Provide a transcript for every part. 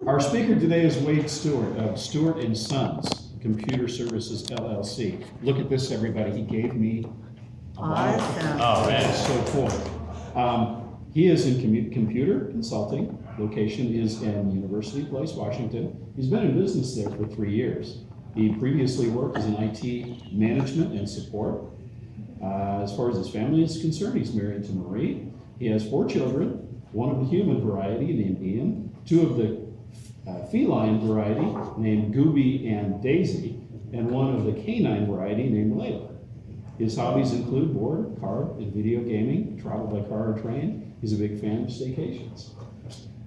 Our speaker today is Wade Stewart of Stewart and Sons Computer Services LLC. Look at this, everybody. He gave me a bottle. Awesome. Oh, man. That's so cool. He is in computer consulting. Location is in University Place, Washington. He's been in business there for 3 years. He previously worked as an IT management and support. As far as his family is concerned, he's married to Marie. He has 4 children, one of the human variety named Ian, 2 of the feline variety named Gooby and Daisy, and 1 of the canine variety named Layla. His hobbies include board, card, and video gaming, travel by car or train. He's a big fan of staycations.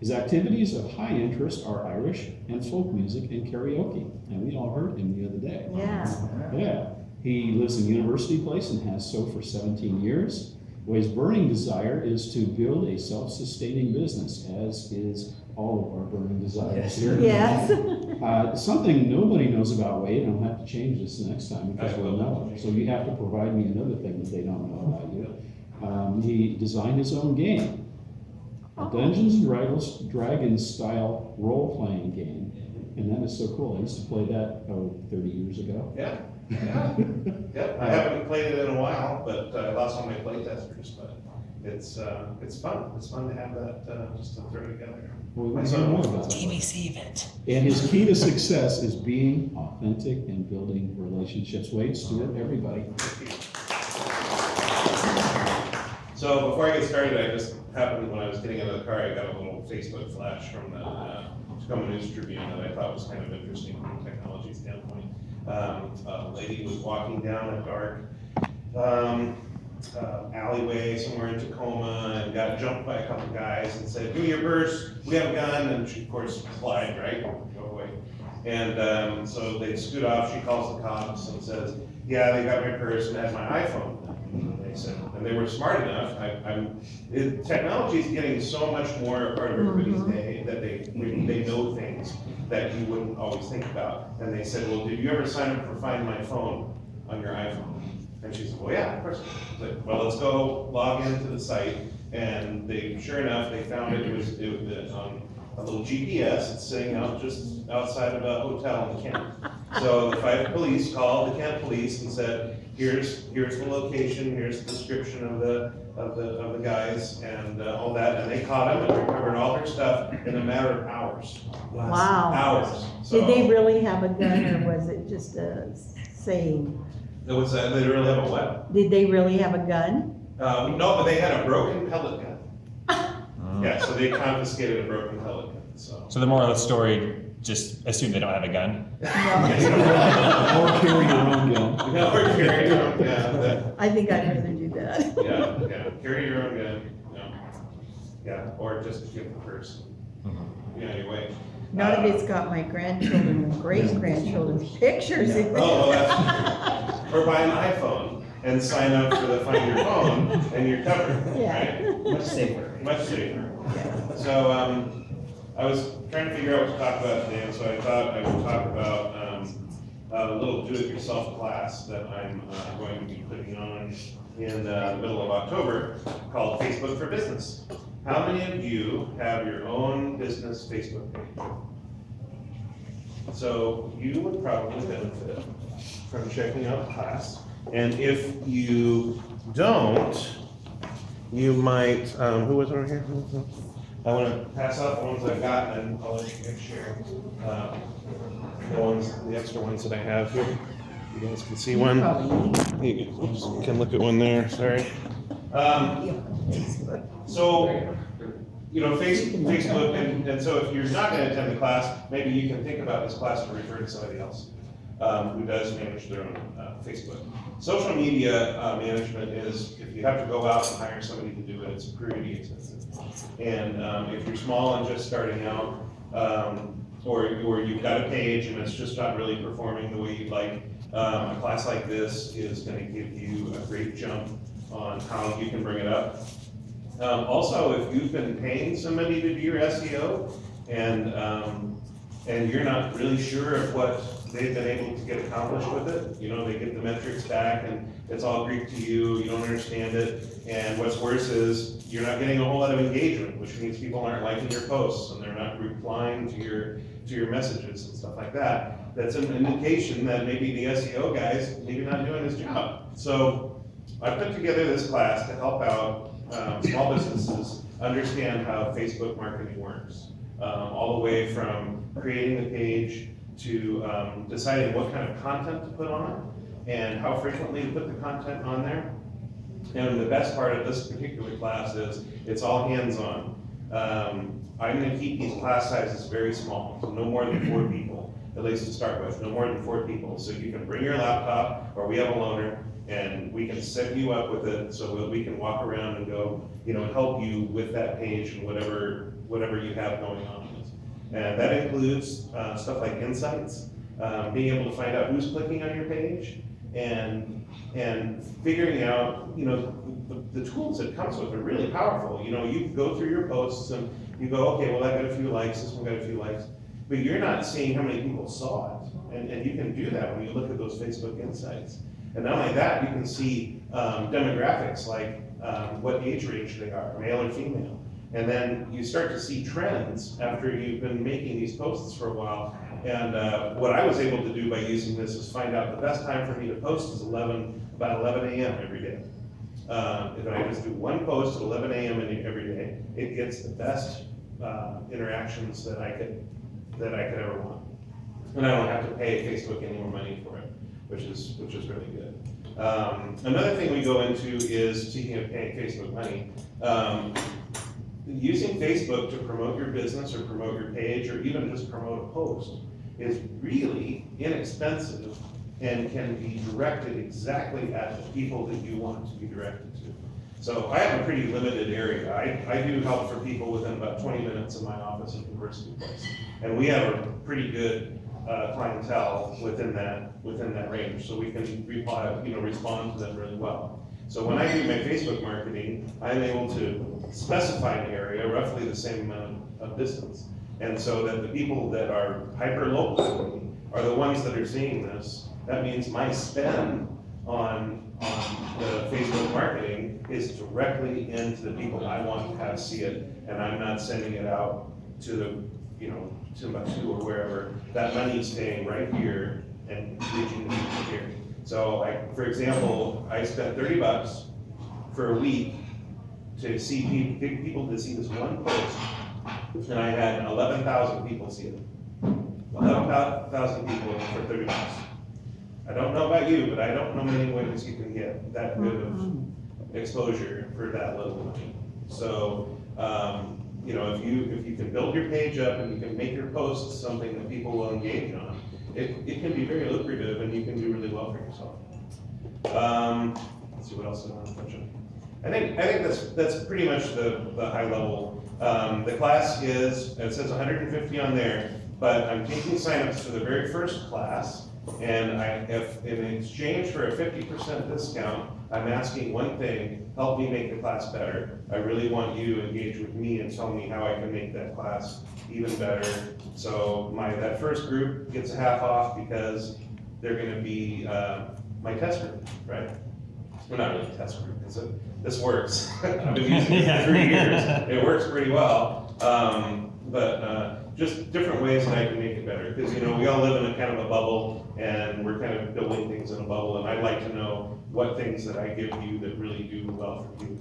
His activities of high interest are Irish and folk music and karaoke, and we all heard him the other day. Yeah. Yeah. He lives in University Place and has so for 17 years. Well, his burning desire is to build a self-sustaining business, as is all of our burning desires here. Yes. Something nobody knows about Wade, and I'll have to change this next time because we'll know. So you have to provide me another thing that they don't know about you. He designed his own game, a Dungeons and Dragons style role-playing game, and that is so cool. I used to play that 30 years ago. Yeah. Yep. I haven't played it in a while, but I lost all my play testers. But it's fun. It's fun to have that just to throw together. Well, we want to hear more about that. BBC event. And And his key to success is being authentic and building relationships. Wade Stewart, everybody. So before I get started, I just happened when I was getting out of the car, I got a little Facebook flash from the Tacoma News Tribune that I thought was kind of interesting from a technology standpoint. A lady was walking down a dark alleyway somewhere in Tacoma and got jumped by a couple guys and said, "Give me your purse, we have a gun," and she of course lied, right? Go away. And so they scoot off, she calls the cops and says, "Yeah, they got my purse and had my iPhone." And they said, and they were smart enough. Technology is getting so much more a part of everybody's day that they know things that you wouldn't always think about. And they said, "Well, did you ever sign up for Find My Phone on your iPhone?" And she said, "Well, yeah, of course." I said, "Well, let's go log into the site." And sure enough, they found it. It was on a little GPS. It's sitting out just outside of a hotel in Kent. So the 5 police called the Kent police and said, here's the location, here's the description of the guys and all that, and they caught him and recovered all their stuff in a matter of hours. Wow. Hours. So, Did they really have a gun, or was it just a saying? it was, they really have a what? Did they really have a gun? No, but they had a broken pellet gun. Yeah, so they confiscated a broken pellet gun, so. So the moral of the story, just assume they don't have a gun. Or carry your own gun. Yeah, or carry your own gun. I think I'd rather do that. Yeah, carry your own gun, yeah, or just give the purse, yeah, anyway. Not if it's got my grandchildren and great-grandchildren's pictures in there. Oh, well, that's true. Or buy an iPhone and sign up for the Find Your Phone and you're covered, Yeah. right? Much safer. Much safer. So, I was trying to figure out what to talk about today, and so I thought I would talk about a little do-it-yourself class that I'm going to be putting on in the middle of October called Facebook for Business. How many of you have your own business Facebook page? So you would probably benefit from checking out the class. And if you don't, you might, who was over here? I want to pass out the ones I've got, and I'll let you guys share the extra ones that I have here. You guys can see one. You can look at one there. Sorry. So, Facebook, and so if you're not going to attend the class, maybe you can think about this class and refer to somebody else who does manage their own Facebook. Social media management is, if you have to go out and hire somebody to do it, it's pretty expensive. And if you're small and just starting out, or you've got a page and it's just not really performing the way you'd like, a class like this is going to give you a great jump on how you can bring it up. Also, if you've been paying somebody to do your SEO and and you're not really sure of what they've been able to get accomplished with it. You know, they get the metrics back and it's all Greek to you, you don't understand it. And what's worse is you're not getting a whole lot of engagement, which means people aren't liking your posts and they're not replying to your messages and stuff like that. That's an indication that maybe the SEO guy's maybe not doing his job. So I put together this class to help out small businesses understand how Facebook marketing works. All the way from creating the page to deciding what kind of content to put on it and how frequently to put the content on there. And the best part of this particular class is it's all hands-on. I'm going to keep these class sizes very small, so no more than 4 people, at least to start with, no more than 4 people. So you can bring your laptop, or we have a loaner, and we can set you up with it so that we can walk around and go, you know, help you with that page and whatever you have going on. And that includes stuff like insights, being able to find out who's clicking on your page, and figuring out, you know, the tools it comes with are really powerful. You know, you go through your posts and you go, okay, well, that got a few likes, this one got a few likes, but you're not seeing how many people saw it. And you can do that when you look at those Facebook insights. And not only that, you can see demographics like what age range they are, male or female. And then you start to see trends after you've been making these posts for a while. And what I was able to do by using this is find out the best time for me to post is about 11 a.m. every day. If I just do one post at 11 a.m. every day, it gets the best interactions that I could ever want. And I don't have to pay Facebook any more money for it, which is really good. Another thing we go into is, speaking of paying Facebook money, using Facebook to promote your business or promote your page or even just promote a post is really inexpensive and can be directed exactly at the people that you want to be directed to. So I have a pretty limited area. I do help for people within about 20 minutes of my office at University Place. And we have a pretty good clientele within that range, so we can respond to them really well. So when I do my Facebook marketing, I'm able to specify an area roughly the same amount of distance. And so that the people that are hyper-local to me are the ones that are seeing this. That means my spend on the Facebook marketing is directly into the people I want to have see it, and I'm not sending it out to the, Timbuktu or wherever. That money is staying right here and reaching the people here. So, for example, I spent $30 for a week to see people to see this one post, and I had 11,000 people see it. 11,000 people for $30. I don't know about you, but I don't know many ways you can get that good of exposure for that little money. So, if you can build your page up and you can make your posts something that people will engage on, it can be very lucrative and you can do really well for yourself. Let's see what else I want to touch on. I think that's pretty much the high level. The class it says 150 on there, but I'm taking signups for the very first class, and if in exchange for a 50% discount, I'm asking one thing: help me make the class better. I really want you to engage with me and tell me how I can make that class even better. So that first group gets a half off because they're going to be my test group, right? Well, not really a test group, because this works. I've been using it for 3 years. It works pretty well. But just different ways that I can make it better. Because, we all live in a kind of a bubble, and we're kind of building things in a bubble, and I'd like to know what things that I give you that really do well for you.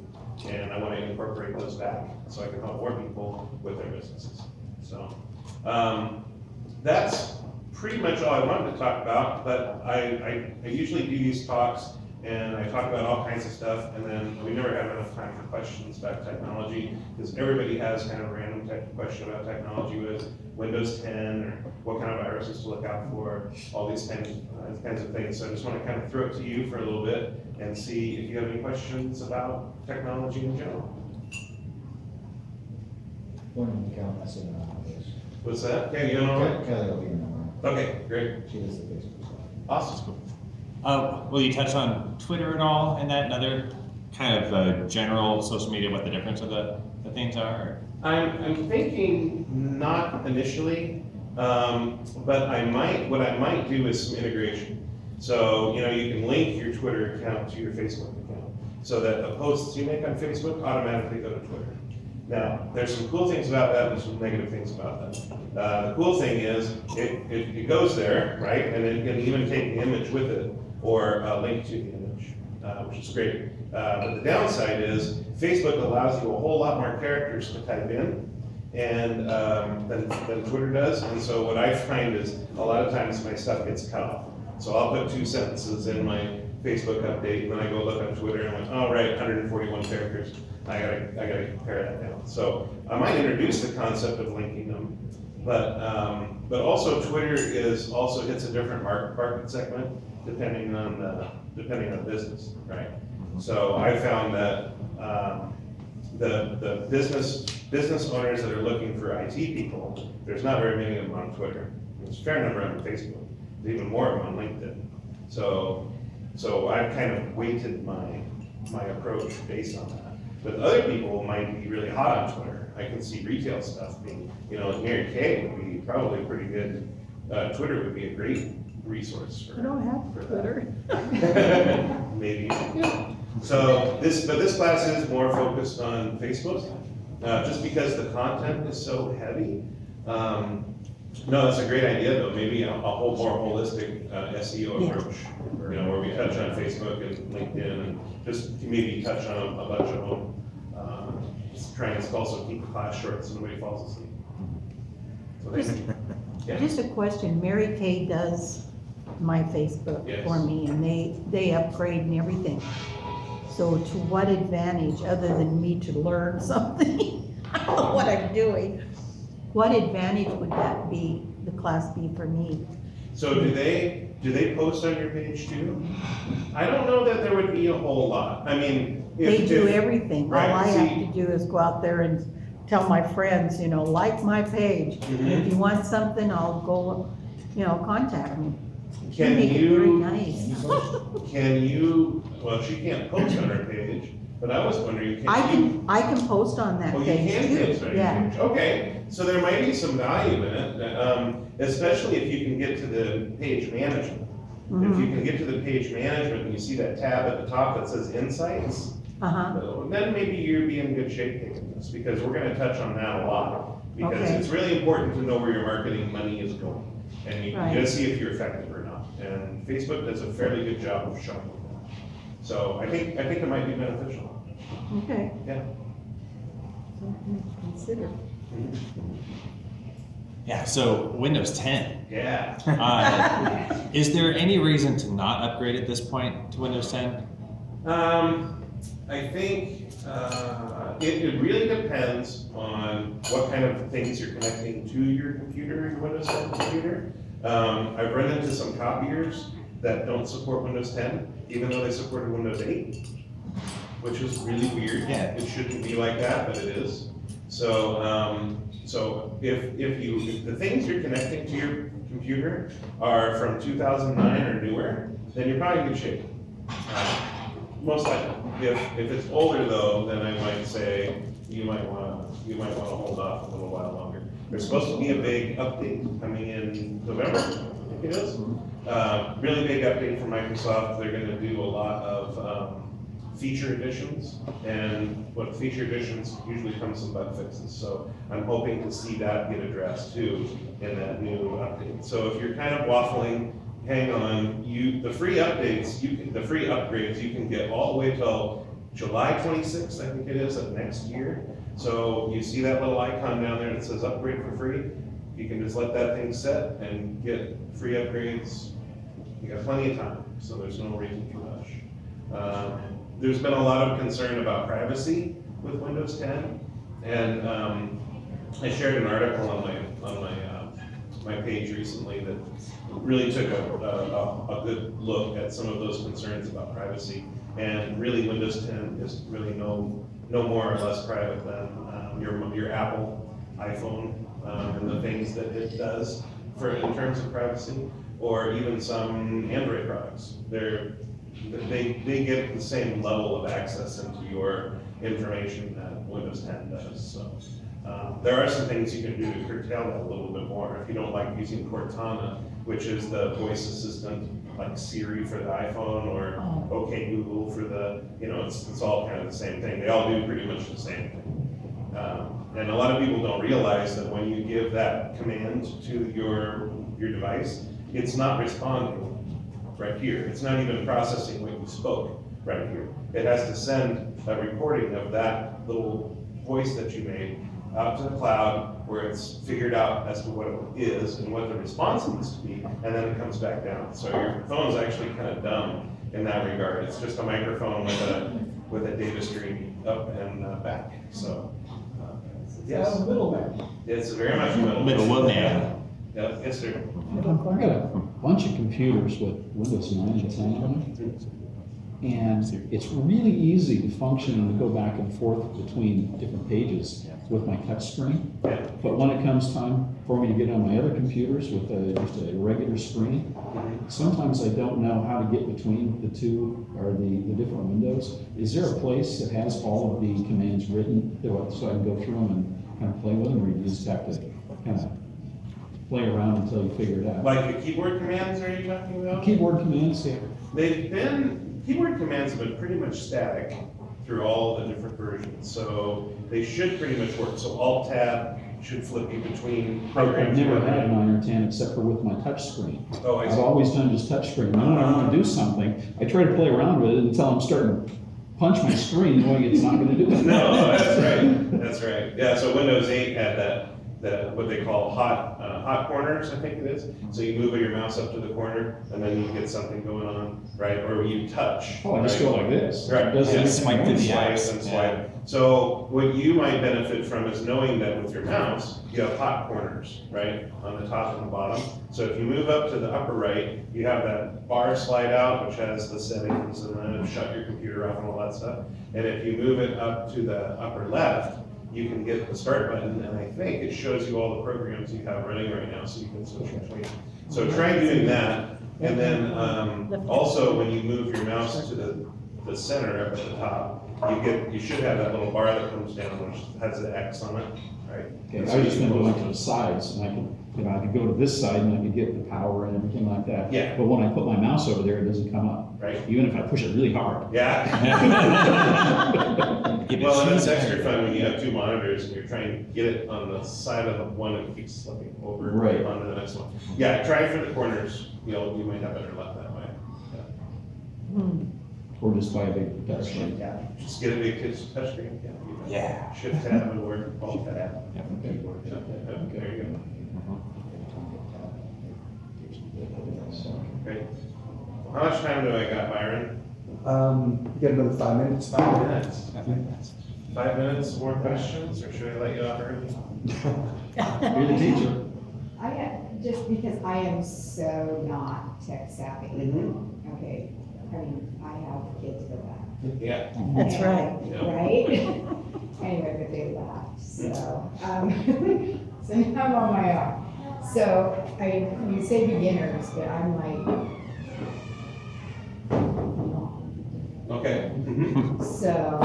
And I want to incorporate those back so I can help more people with their businesses. So that's pretty much all I wanted to talk about, but I usually do these talks and I talk about all kinds of stuff, and then we never have enough time for questions about technology, because everybody has kind of a random question about technology with Windows 10, or what kind of viruses to look out for, all these kinds of things. So I just want to kind of throw it to you for a little bit and see if you have any questions about technology in general. What's that? Okay, you know? Kelly will be in tomorrow. Okay, great. She does the Facebook stuff. Awesome. Will you touch on Twitter at all and that, and other kind of general social media, what the difference of the things are? I'm thinking not initially. But what I might do is some integration. So, you know, you can link your Twitter account to your Facebook account so that the posts you make on Facebook automatically go to Twitter. Now, there's some cool things about that and some negative things about that. The cool thing is it goes there, right? And it can even take the image with it or link to the image, which is great. But the downside is Facebook allows you a whole lot more characters to type in and than Twitter does. And so what I find is a lot of times my stuff gets cut off. So I'll put 2 sentences in my Facebook update, and then I go look on Twitter, and I'm like, oh, right, 141 characters. I gotta pare that down. So I might introduce the concept of linking them, but also Twitter also hits a different market segment depending on the business, right? So I found that the business owners that are looking for IT people, there's not very many of them on Twitter. There's a fair number on Facebook. There's even more of them on LinkedIn. So I've kind of weighted my approach based on that. But other people might be really hot on Twitter. I can see retail stuff being, you know, Mary Kay would be probably pretty good. Twitter would be a great resource for. I don't have Twitter. Maybe. So this class is more focused on Facebook, just because the content is so heavy. No, that's a great idea though. Maybe a whole more holistic SEO approach. You know, where we touch on Facebook and LinkedIn and just maybe touch on a bunch of them. Just trying to also keep the class short so nobody falls asleep. So yeah. Just a question, Mary Kay does my Facebook Yes. for me, and they upgrade and everything. So to what advantage, other than me to learn something, I don't know what I'm doing, what advantage would that be, the class be for me? So do they post on your page too? I don't know that there would be a whole lot. I mean, They do everything. All right, I have see- to do is go out there and tell my friends, you know, like my page. Mhm. If you want something, I'll go, you know, contact me. You Can make it very you, nice. well, she can't post on her page, but I was wondering, I can you? can on that Oh, you page can too. post on your Yeah. page. Okay, so there might be some value in it, especially if you can get to the page management. If Mhm. you can get to the page management and you see that tab at the top that says Insights, then maybe you'd be in good shape taking this, because we're gonna touch on that a lot. Because Okay. it's really important to know where your marketing money is going, and you Right. gotta see if you're effective or not. And Facebook does a fairly good job of showing that. So I think it might be beneficial. Okay. Yeah. Something to consider. Yeah, so Windows 10. Yeah. Is there any reason to not upgrade at this point to Windows 10? I think it really depends on what kind of things you're connecting to your computer, your Windows 10 computer. I've run into some copiers that don't support Windows 10, even though they supported Windows 8, which is really weird. Yeah. It shouldn't be like that, but it is. So if the things you're connecting to your computer are from 2009 or newer, then you're probably in good shape. Most likely. If it's older though, then I might say you might wanna hold off a little while longer. There's supposed to be a big update coming in November, I think it is. Really big update from Microsoft. They're gonna do a lot of feature additions, and what feature additions usually comes some bug fixes. So I'm hoping to see that get addressed too in that new update. So if you're kind of waffling, hang on, the free updates, the free upgrades you can get all the way till July 26th, I think it is, of next year. So you see that little icon down there that says upgrade for free? You can just let that thing set and get free upgrades. You got plenty of time, so there's no reason to rush. There's been a lot of concern about privacy with Windows 10, and I shared an article on my page recently that really took a good look at some of those concerns about privacy. And really, Windows 10 is really no more or less private than your Apple iPhone and the things that it does in terms of privacy, or even some Android products. They get the same level of access into your information that Windows 10 does. So There are some things you can do to curtail that a little bit more. If you don't like using Cortana, which is the voice assistant, like Siri for the iPhone or OK Google for the, it's all kind of the same thing. They all do pretty much the same thing. And a lot of people don't realize that when you give that command to your device, it's not responding right here. It's not even processing what you spoke right here. It has to send a recording of that little voice that you made out to the cloud where it's figured out as to what it is and what the response needs to be, and then it comes back down. So your phone's actually kind of dumb in that regard. It's just a microphone with a data stream up and back. So, yes. Middleman. It's very much a middleman. Middleman. Yep, yes, sir. I've got a bunch of computers with Windows 9 and 10 on them. And it's really easy to function and to go back and forth between different pages with my touch screen. Yeah. But when it comes time for me to get on my other computers with just a regular screen, sometimes I don't know how to get between the two or the different windows. Is there a place that has all of the commands written so I can go through them and kind of play with them, or you just have to kind of play around until you figure it out? Like the keyboard commands, are you talking about? Keyboard commands, yeah. Keyboard commands have been pretty much static through all the different versions, so they should pretty much work. So Alt-Tab should flip you between I've programs. never had 9 or 10 except for with my touch screen. Oh, I I've see. always done just touch screen. Then when I want to do something, I try to play around with it until I'm starting to punch my screen, knowing it's not going to do it. No, that's right, that's right. Yeah, so Windows 8 had that what they call hot corners, I think it is. So you move your mouse up to the corner, and then you get something going on, right? Or you touch. Oh, I just right? go like this. Right. It does Yeah, everything swipe at through once. the apps. Swipe and swipe. So what you might benefit from is knowing that with your mouse, you have hot corners, right? On the top and the bottom. So if you move up to the upper right, you have that bar slide out, which has the settings and then shut your computer off and all that stuff. And if you move it up to the upper left, you can get the start button, and I think it shows you all the programs you have running right now, so you can switch between. So try doing that, and then also when you move your mouse to the center up at the top, you should have that little bar that comes down, which has the X on it, right? Okay, I've just been going to the sides, and I could go to this side and I could get the power and everything like that. Yeah. But when I put my mouse over there, it doesn't come up. Right. Even if I push it really hard. Yeah. Give it Well, and it's cheese. extra fun when you have two monitors and you're trying to get it on the side of the one and it keeps slipping over Right. onto the next one. Yeah, try for the corners, you might have better luck that way. Or just buy a big touch screen. Yeah, just get a big touch screen. Yeah. Shift tab and work, alt tab. Yeah. Keyboard, yeah, there you go. Great. How much time do I got, Byron? You got another 5 minutes? 5 minutes. 5 minutes, more questions, or should I let you off early? You're the teacher. Just because I am so not tech savvy, Mm-hmm. okay? I mean, I have kids for that. Yeah. That's right. Right? Anyway, but they laughed, so, so now I'm on my own. So, you say beginners, but I'm like, Okay. Mm-hmm. so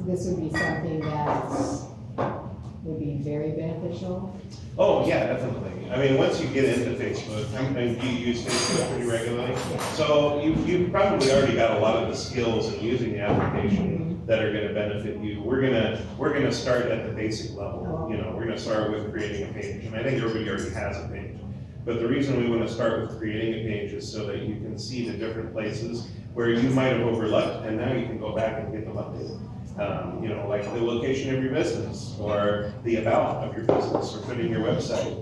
this would be something that would be very beneficial. Oh, yeah, definitely. I mean, once you get into Facebook, do you use Facebook pretty regularly? So you've probably already got a lot of the skills in using the application that are gonna benefit you. We're gonna start at the basic level. We're gonna start with creating a page, and I think everybody already has a page. But the reason we wanna start with creating a page is so that you can see the different places where you might have overlooked, and now you can go back and get them updated. Like the location of your business, or the about of your business, or putting your website.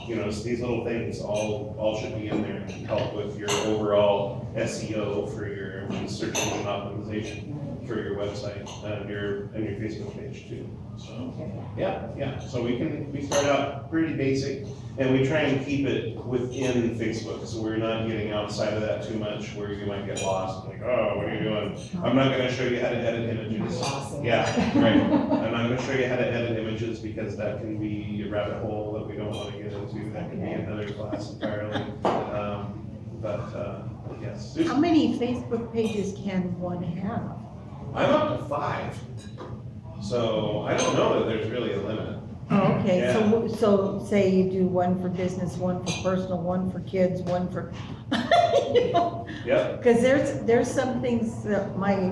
So these little things all should be in there to help with your overall SEO for your search engine optimization for your website and your Facebook page too. So yeah. So we start out pretty basic, and we try and keep it within Facebook, so we're not getting outside of that too much, where you might get lost. Like, oh, what are you doing? I'm not going to show you how to edit images. Awesome. Yeah, right. I'm not going to show you how to edit images because that can be a rabbit hole that we don't want to get into. That could be another class entirely. Yes. How many Facebook pages can one have? I'm up to 5. So I don't know that there's really a limit. Oh, okay, Yeah. so say you do one for business, one for personal, one for kids, one for, you know, Yep. cause there's some things that my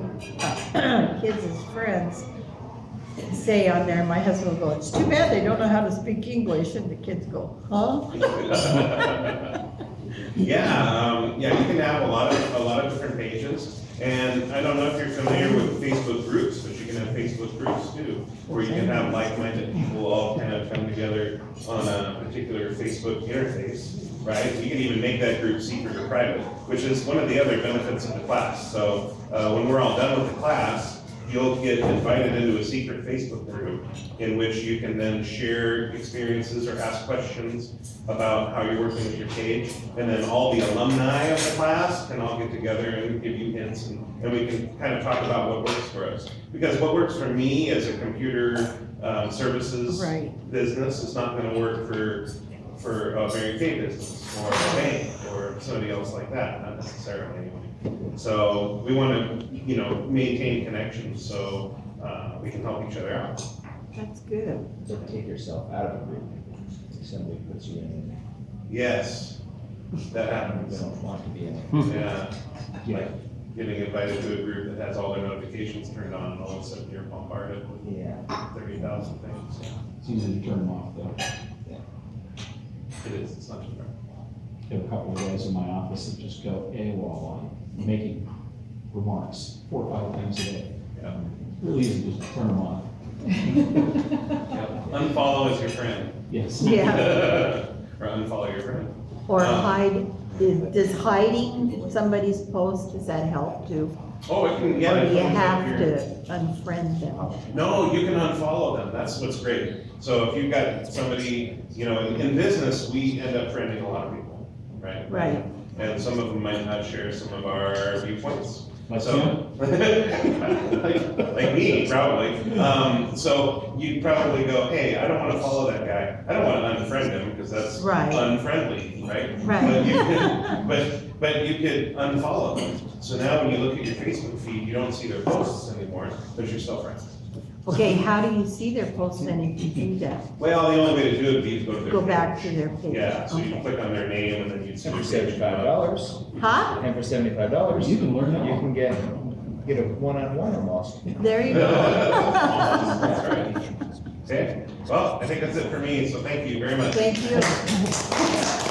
kids' friends say on there, my husband will go, it's too bad they don't know how to speak English, and the kids go, huh? Yeah, you can have a lot of different pages, and I don't know if you're familiar with Facebook groups, but you can have Facebook groups too, where you can have like-minded people all kind of come together on a particular Facebook interface, right? You can even make that group secret or private, which is one of the other benefits of the class. So when we're all done with the class, you'll get invited into a secret Facebook group in which you can then share experiences or ask questions about how you're working with your page. And then all the alumni of the class can all get together and give you hints, and we can kind of talk about what works for us. Because what works for me as a computer services Right. business is not gonna work for a Mary Kay business or a bank or somebody else like that, not necessarily. So we want to, maintain connections so we can help each other out. That's good. Don't take yourself out of a group. If somebody puts you in, Yes, that you happens. don't want to be in it. Yeah, Yeah, like getting invited to a group that has all their notifications turned on, and all of a sudden you're bombarded with Yeah. 30,000 things. it's easy to turn them off though. It is, it's not too hard. I have a couple of guys in my office that just go AWOL on making remarks 4 or 5 times a day. Yeah. Really easy to just turn them off. Unfollow is your friend. Yes. Yeah, Or unfollow your friend. or hide, does hiding somebody's post, does that help too? Oh, it can, yeah. Or it do you comes up have here. to unfriend them? No, you can unfollow them, that's what's great. So if you've got somebody, in business, we end up friending a lot of people, right? Right. And some of them might not share some of our viewpoints. Like So, like me, probably. So you'd probably go, hey, I don't wanna follow that guy. I don't wanna unfriend him, because that's Right. unfriendly, right? Right. But you could unfollow them. So now when you look at your Facebook feed, you don't see their posts anymore, but you're still friends. Okay, how do you see their posts then if you do that? Well, the only way to do it would be to go to their Go page. back to their page? Yeah, so you Okay. click on their name and then you'd see And their for page. $75, Huh? and for $75, You can learn that you all. can get a one-on-one almost. There you go. That's right. Okay, well, I think that's it for me, so thank you very much. Thank you.